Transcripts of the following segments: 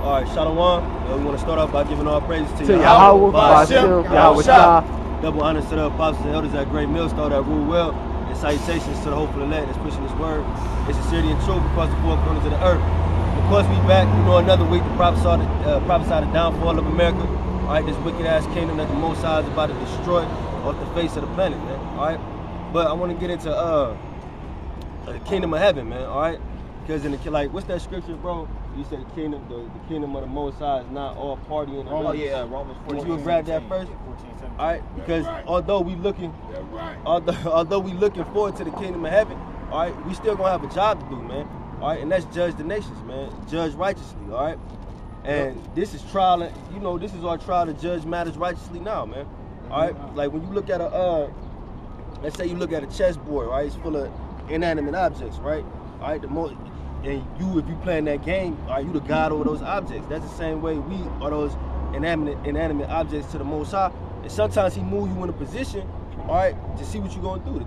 All right, Shalom. We want to start off by giving all praises to Yahweh, Ba'ashem, Yahweh Shah. Double honors to the apostles and elders at Great Millstone that rule well, and salutations to the hopeful elect that's pushing this word. It's sincerity and truth across the four corners of the earth. Of course, we back. Another week to prophesy the downfall of America. All right, this wicked ass kingdom that the Most High is about to destroy off the face of the planet, man. All right, but I want to get into the kingdom of heaven, man. All right, because in the what's that scripture, bro? You said the kingdom of the Most High is not all partying. Romans 14. Would you grab that first? 14, 17. All right, because although we looking forward to the kingdom of heaven, all right, we still gonna have a job to do, man. All right, and that's judge the nations, man. Judge righteously, all right. And this is trial, this is our trial to judge matters righteously now, man. All right, like when you look at let's say you look at a chessboard, right? It's full of inanimate objects, right? All right, if you playing that game, are you the God over those objects? That's the same way we are those inanimate objects to the Most High. And sometimes He move you in a position, all right, to see what you're gonna do.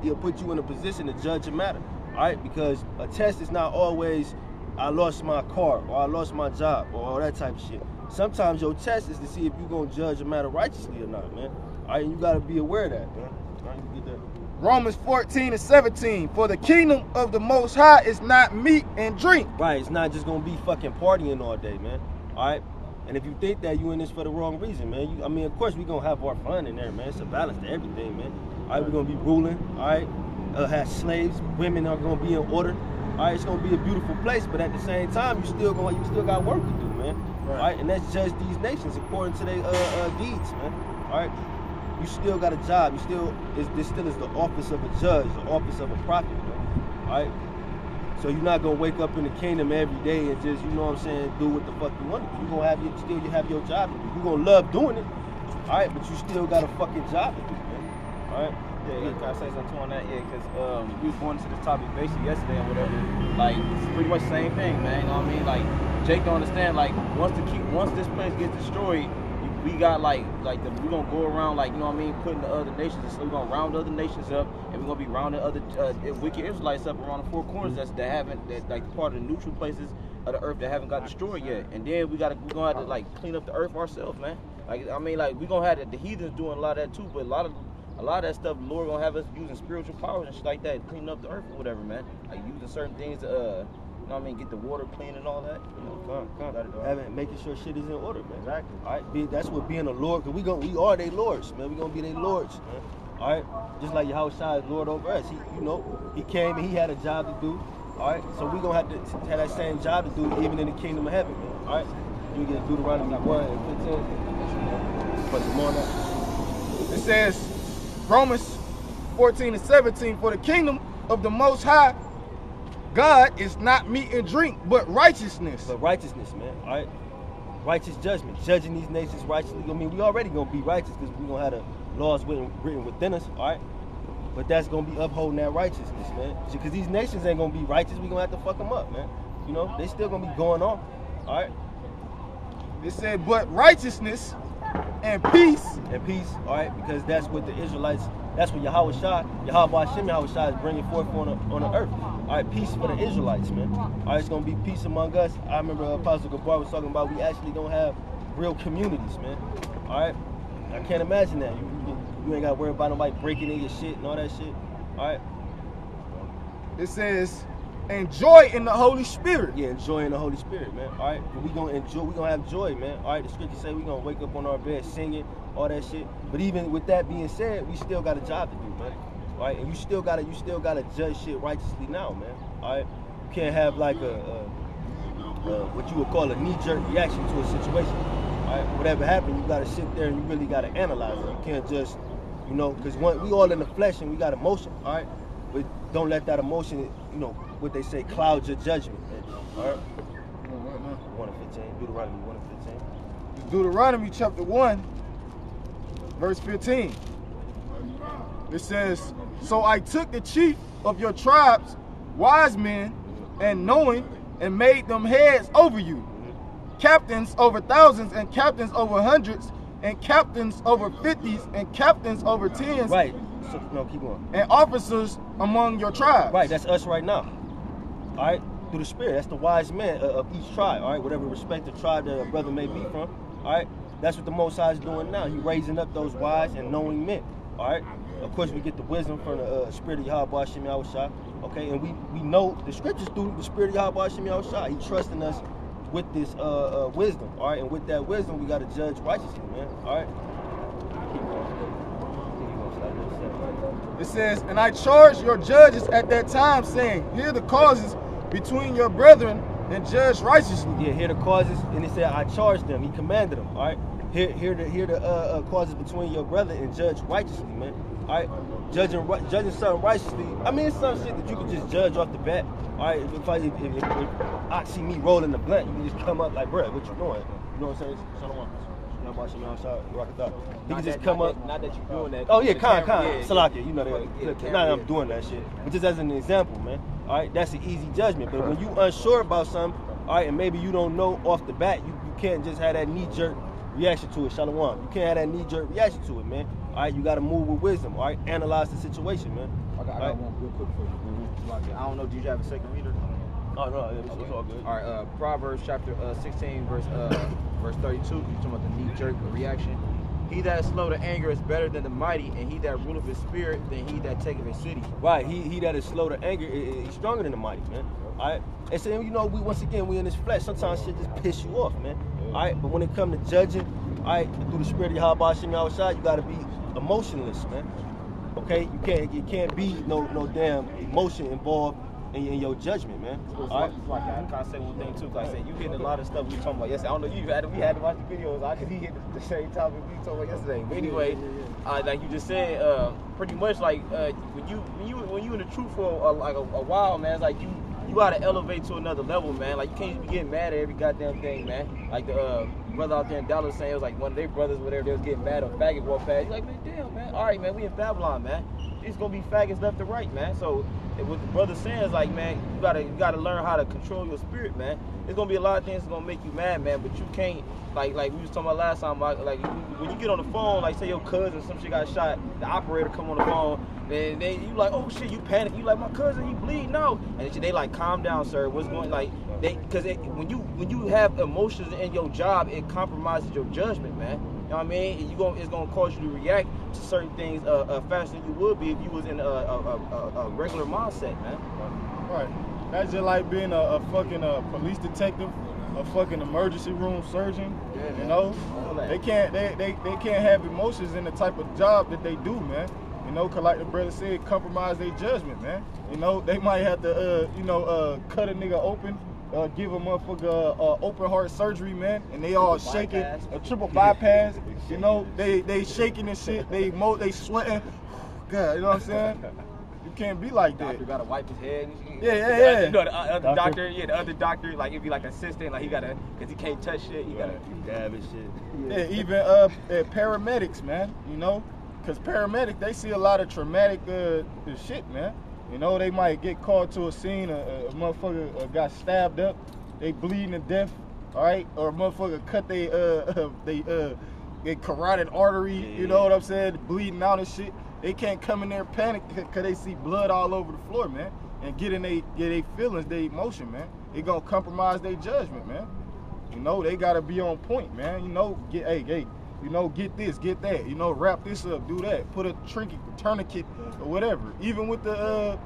He'll put you in a position to judge a matter, all right? Because a test is not always I lost my car or I lost my job or all that type of shit. Sometimes your test is to see if you're gonna judge a matter righteously or not, man. All right, and you gotta be aware of that, man. All right, you get that. Romans 14 and 17. For the kingdom of the Most High is not meat and drink. Right, it's not just gonna be fucking partying all day, man. All right, and if you think that you in this for the wrong reason, man. Of course we gonna have our fun in there, man. It's a balance to everything, man. All right, we're gonna be ruling. All right, have slaves. Women are gonna be in order. All right, it's gonna be a beautiful place, but at the same time, you still got work to do, man. Right. All right, and that's judge these nations according to their deeds, man. All right. You still got a job. This still is the office of a judge, the office of a prophet, man. All right? So you're not going to wake up in the kingdom every day and just, do what the fuck you want to do. You're going to have your job to do. You're going to love doing it, all right? But you still got a fucking job to do, man. All right? Yeah, can I say something on that? Yeah, because we was going into this topic basically yesterday or whatever. Like, it's pretty much the same thing, man. You know what I mean? Like, Jake don't understand, like, once this place gets destroyed, we got we're gonna go around putting the other nations. So we're gonna round other nations up, and we're gonna be rounding other wicked Israelites up around the four corners that part of the neutral places of the earth that haven't got destroyed yet. And then we're gonna have to clean up the earth ourselves, man. We're gonna have the heathens doing a lot of that too, but a lot of that stuff, the Lord gonna have us using spiritual powers and shit like that, cleaning up the earth or whatever, man. Like using certain things to get the water clean and all that. Making sure shit is in order, man. Exactly. All right, that's what being a Lord, because we are their lords, man. We gonna be their lords, man. All right, just like Yahweh Shai is Lord over us. He came and he had a job to do. All right, so we gonna have to have that same job to do even in the kingdom of heaven, man. All right, you get Deuteronomy 1 and 15. Put some on that. It says, Romans 14 and 17. For the kingdom of the Most High God is not meat and drink, but righteousness. But righteousness, man. All right, righteous judgment, judging these nations righteously. We already gonna be righteous because we gonna have the laws written within us. All right, but that's gonna be upholding that righteousness, man. Because these nations ain't gonna be righteous. We gonna have to fuck them up, man. They still gonna be going on. All right. It said, but righteousness and peace. And peace. All right, because that's what the Israelites. That's what Yahweh Shai is bringing forth on the earth. All right, peace for the Israelites, man. All right, it's gonna be peace among us. I remember Apostle Gabar was talking about we actually gonna have real communities, man. All right, I can't imagine that. You ain't gotta worry about nobody breaking in your shit and all that shit. All right. It says, enjoy in the Holy Spirit. Yeah, enjoy in the Holy Spirit, man. All right, but we gonna have joy, man. All right, the scripture say we gonna wake up on our bed singing, all that shit. But even with that being said, we still got a job to do, man. All right, and you still gotta judge shit righteously now, man. All right, you can't have like what you would call a knee-jerk reaction to a situation. All right, whatever happened, you gotta sit there and you really gotta analyze it. You can't just, because we all in the flesh and we got emotion. All right, but don't let that emotion, what they say, cloud your judgment, man. All right. 1:15, Deuteronomy 1:15. Deuteronomy chapter 1, verse 15. It says, so I took the chief of your tribes, wise men, and knowing, and made them heads over you, captains over thousands, and captains over hundreds, and captains over 50s, and captains over 10s. Right. So, no, keep going. And officers among your tribes. Right, that's us right now. All right. through the Spirit. That's the wise man of each tribe, all right? Whatever respective tribe that a brother may be from, all right? That's what the Most High is doing now. He's raising up those wise and knowing men, all right? Of course, we get the wisdom from the Spirit of Yahweh Hashem Yahushua, okay? And we know the scriptures through the Spirit of Yahweh Hashem Yahushua. He trusting us with this wisdom, all right? And with that wisdom, we got to judge righteously, man, all right? It says, and I charged your judges at that time, saying, hear the causes between your brethren and judge righteously. Yeah, hear the causes, and it said, I charged them. He commanded them, all right? Hear the causes between your brother and judge righteously, man. All right, judging something righteously. I mean, it's some shit that you can just judge off the bat. All right, if I see me rolling the blunt, you can just come up like, bruh, what you doing? You know what I'm saying? Shalom. He can just come up. Not that you're doing that. Oh yeah, Khan. Yeah, Salakia, you know that. Now I'm doing that shit. But just as an example, man. All right, that's an easy judgment. But when you unsure about something, all right, and maybe you don't know off the bat, you can't just have that knee-jerk reaction to it. Shalom. You can't have that knee-jerk reaction to it, man. All right, you got to move with wisdom. All right, analyze the situation, man. I got one real quick for you. I don't know. Did you have a second reader? Oh no, it's all good. All right, Proverbs chapter 16, verse 32. You're talking about the knee-jerk reaction. He that is slow to anger is better than the mighty, and he that ruleth his spirit than he that taketh a city. Right, he that is slow to anger is stronger than the mighty, man. All right, and so you know, we in this flesh. Sometimes shit just piss you off, man. All right, but when it comes to judging, all right, through the Spirit of Yahweh Hashem Yahushua, you gotta be emotionless, man. Okay, you can't be no damn emotion involved in your judgment, man. All right. Like I kind of say one thing too. Like I said, you hitting a lot of stuff we talking about yesterday. I don't know, we had to watch the videos. Because he hit the same topic we talking about yesterday. But anyway, like you just said, pretty much like when you in the truth for a while, man, it's like you gotta elevate to another level, man. Like you can't just be getting mad at every goddamn thing, man. Like the brother out there in Dallas saying it was like one of their brothers, whatever, they was getting mad or faggot walk past. You're like, man, damn, man. All right, man, we in Babylon, man. It's gonna be faggots left to right, man. So what the brother saying is like, man, you gotta learn how to control your spirit, man. There's gonna be a lot of things that's gonna make you mad, man, but you can't, like we was talking about last time, like when you get on the phone, like say your cousin, some shit got shot, the operator come on the phone, and you like, oh shit, you panic, you like, my cousin, he bleeding out, and they like, calm down, sir, what's going, like, because when you have emotions in your job, it compromises your judgment, man. You know what I mean? It's gonna cause you to react to certain things faster than you would be if you was in a regular mindset, man. Right. That's just like being a fucking police detective, a fucking emergency room surgeon. Yeah, you know, they can't have emotions in the type of job that they do, man. You know, cause like the brother said, compromise their judgment, man. You know, they might have to cut a nigga open. Give a motherfucker open heart surgery, man, and they all shaking, a triple bypass. You know, they shaking and shit. They sweating. God, you know what I'm saying? You can't be like that. Doctor gotta wipe his head. Yeah. You know, the other doctor, the other doctor, like it'd be like assistant, like he gotta, cause he can't touch shit. He gotta dab and shit. Yeah, even paramedics, man. You know, cause paramedics they see a lot of traumatic shit, man. You know, they might get called to a scene, a motherfucker got stabbed up, they bleeding to death, all right? Or a motherfucker cut they carotid artery, you know what I'm saying, bleeding out and shit. They can't come in there and panic because they see blood all over the floor, man, and get their feelings, their emotion, man. It gonna compromise their judgment, man. You know, they gotta be on point, man. You know, get this, get that, you know, wrap this up, do that, put a tourniquet or whatever. Even with the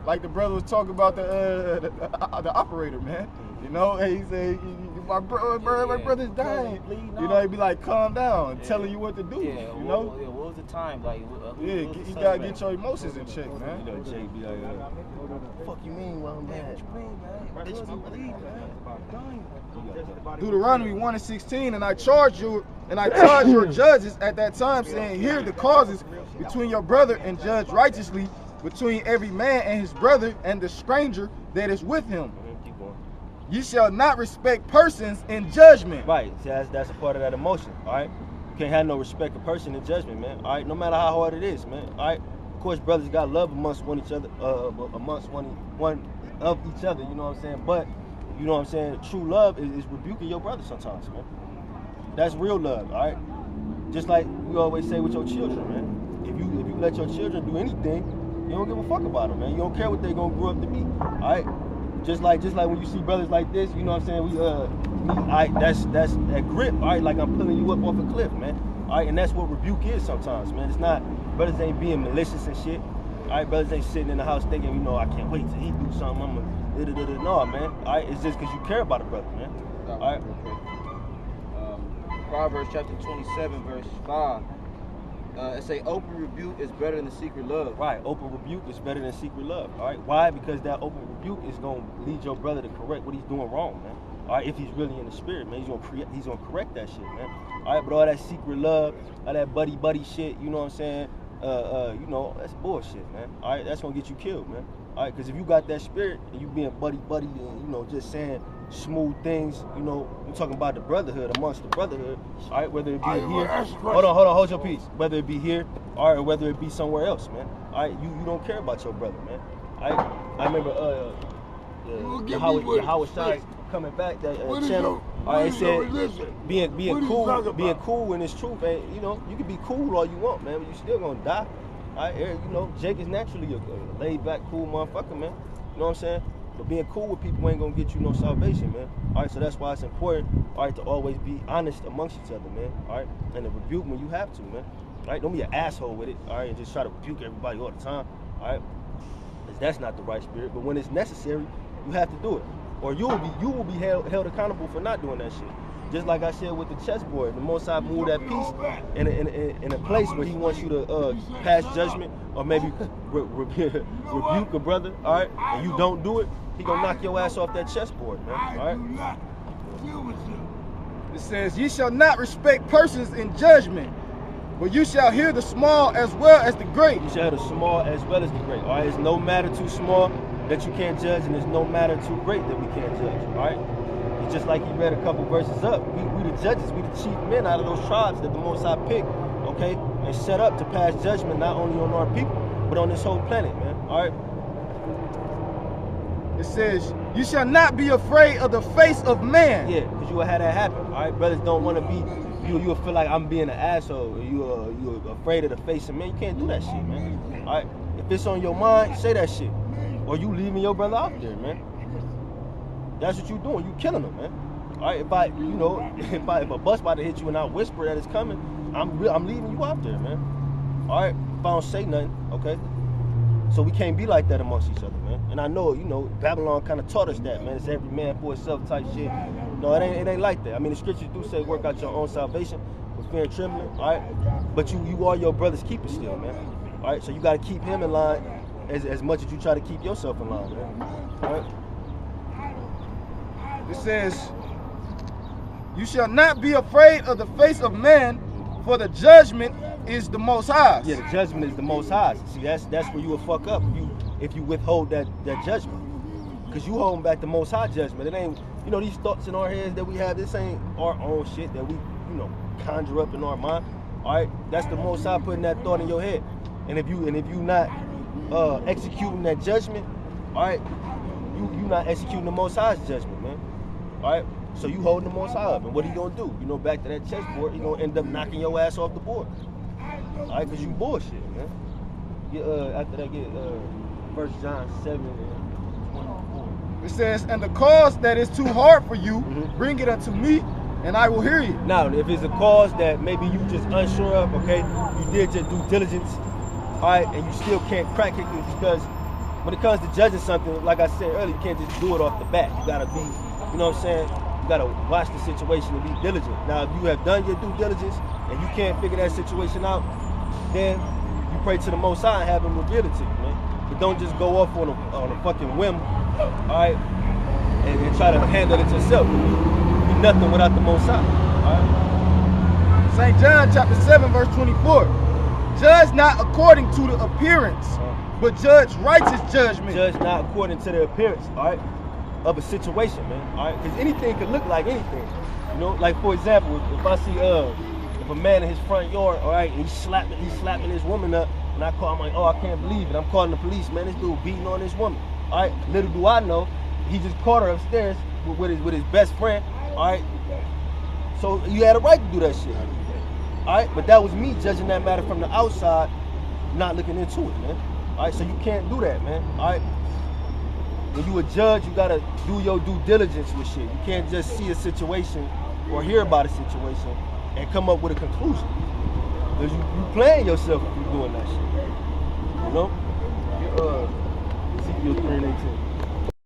like the brother was talking about the operator, man. You know, he say my brother's dying. You know, he be like, calm down, and telling you what to do. Yeah, you know. What was the time like? You gotta get your emotions in check, man. You know, Jake be like, what the fuck you mean, well, man? What you mean, man? Deuteronomy 1:16, and I charge your judges at that time, saying, hear the causes between your brother and judge righteously between every man and his brother and the stranger that is with him. Keep going. You shall not respect persons in judgment. Right, see, that's a part of that emotion, all right? You can't have no respect of person in judgment, man, all right? No matter how hard it is, man, all right? Of course, brothers got love amongst one of each other, you know what I'm saying? But, you know what I'm saying, true love is rebuking your brother sometimes, man. That's real love, all right? Just like we always say with your children, man. If you let your children do anything, you don't give a fuck about them, man. You don't care what they're gonna grow up to be, all right? Just like when you see brothers like this, you know what I'm saying? That's that grip, all right, like I'm pulling you up off a cliff, man. All right, and that's what rebuke is sometimes, man. It's not, brothers ain't being malicious and shit. All right, brothers ain't sitting in the house thinking, you know, I can't wait till he do something. I'm gonna, no, man. All right, it's just because you care about a brother, man. All right. Proverbs chapter 27, verse 5. It say open rebuke is better than secret love. Right, open rebuke is better than secret love. All right, why? Because that open rebuke is gonna lead your brother to correct what he's doing wrong, man. All right, if he's really in the spirit, man, he's gonna correct that shit, man. All right, but all that secret love, all that buddy shit, you know what I'm saying? You know, that's bullshit, man. All right, that's gonna get you killed, man. All right, because if you got that spirit and you being buddy and, you know, just saying smooth things, you know, we're talking about the brotherhood, amongst the brotherhood, all right, whether it be here, hold your peace, whether it be here, all right, or whether it be somewhere else, man. All right, you don't care about your brother, man. All right, I remember Howard Shine coming back, that channel, all right, it said being cool when it's truth, and, you know, you can be cool all you want, man, but you still gonna die. All right, you know, Jake is naturally a laid-back, cool motherfucker, man. You know what I'm saying? But being cool with people ain't gonna get you no salvation, man. All right, so that's why it's important, all right, to always be honest amongst each other, man. All right, and to rebuke when you have to, man. All right, don't be an asshole with it, all right, and just try to rebuke everybody all the time, all right? Because that's not the right spirit. But when it's necessary, you have to do it, or you will be held accountable for not doing that shit. Just like I said with the chessboard, the Most High move that piece in a place where He wants you to pass judgment or maybe rebuke a brother, all right, and you don't do it, He gonna knock your ass off that chessboard, man, all right? It says, ye shall not respect persons in judgment, but you shall hear the small as well as the great. You shall hear the small as well as the great, all right? There's no matter too small that you can't judge, and there's no matter too great that we can't judge, all right? Just like he read a couple verses up, we the judges, we the chief men out of those tribes that the Most High picked, okay, and set up to pass judgment not only on our people, but on this whole planet, man, all right? It says, you shall not be afraid of the face of man. Yeah, because you will have that happen, all right? Brothers don't want to be, you will feel like I'm being an asshole, or you're afraid of the face of man. You can't do that shit, man, all right? If it's on your mind, say that shit, or you leaving your brother out there, man. That's what you doing. You killing them, man. All right. If a bus about to hit you and I whisper that it's coming, I'm leaving you out there, man. All right. If I don't say nothing, okay. So we can't be like that amongst each other, man. And I know, you know, Babylon kind of taught us that, man. It's every man for himself type shit. No, it ain't like that. I mean, the scriptures do say work out your own salvation with fear and trembling. All right. But you are your brother's keeper still, man. All right. So you got to keep him in line as much as you try to keep yourself in line, man. All right. It says, you shall not be afraid of the face of man, for the judgment is the Most High. Yeah, the judgment is the Most High. See, that's where you will fuck up if you withhold that judgment. Because you holding back the Most High judgment. It ain't, you know, these thoughts in our heads that we have, this ain't our own shit that we, you know, conjure up in our mind. All right, that's the Most High putting that thought in your head. And if you not executing that judgment, all right, you not executing the Most High's judgment, man. All right, so you holding the Most High up, and what he gonna do? You know, back to that chessboard, he gonna end up knocking your ass off the board. All right, cause you bullshit, man. Get after that, get 1 John 7:24. It says, and the cause that is too hard for you, bring it unto me, and I will hear you. Now, if it's a cause that maybe you just unsure of, okay, you did your due diligence, all right, and you still can't crack it, because when it comes to judging something, like I said earlier, you can't just do it off the bat. You gotta be, you know what I'm saying? You gotta watch the situation and be diligent. Now, if you have done your due diligence and you can't figure that situation out, then you pray to the Most High and have Him reveal it to you, man. But don't just go off on a fucking whim, all right, and try to handle it yourself. You be nothing without the Most High, all right? St. John chapter 7, verse 24. Judge not according to the appearance, but judge righteous judgment. Judge not according to the appearance, all right, of a situation, man, all right? Because anything could look like anything, you know? Like, for example, if I see if a man in his front yard, all right, and he's slapping his woman up, and I call him like, oh, I can't believe it. I'm calling the police, man. This dude beating on this woman, all right? Little do I know, he just caught her upstairs with his best friend, all right? So you had a right to do that shit, all right? But that was me judging that matter from the outside, not looking into it, man. All right, so you can't do that, man. All right. when you a judge, you gotta do your due diligence with shit. You can't just see a situation or hear about a situation and come up with a conclusion. Because you playing yourself if you're doing that shit. You know? Ezekiel 3:18.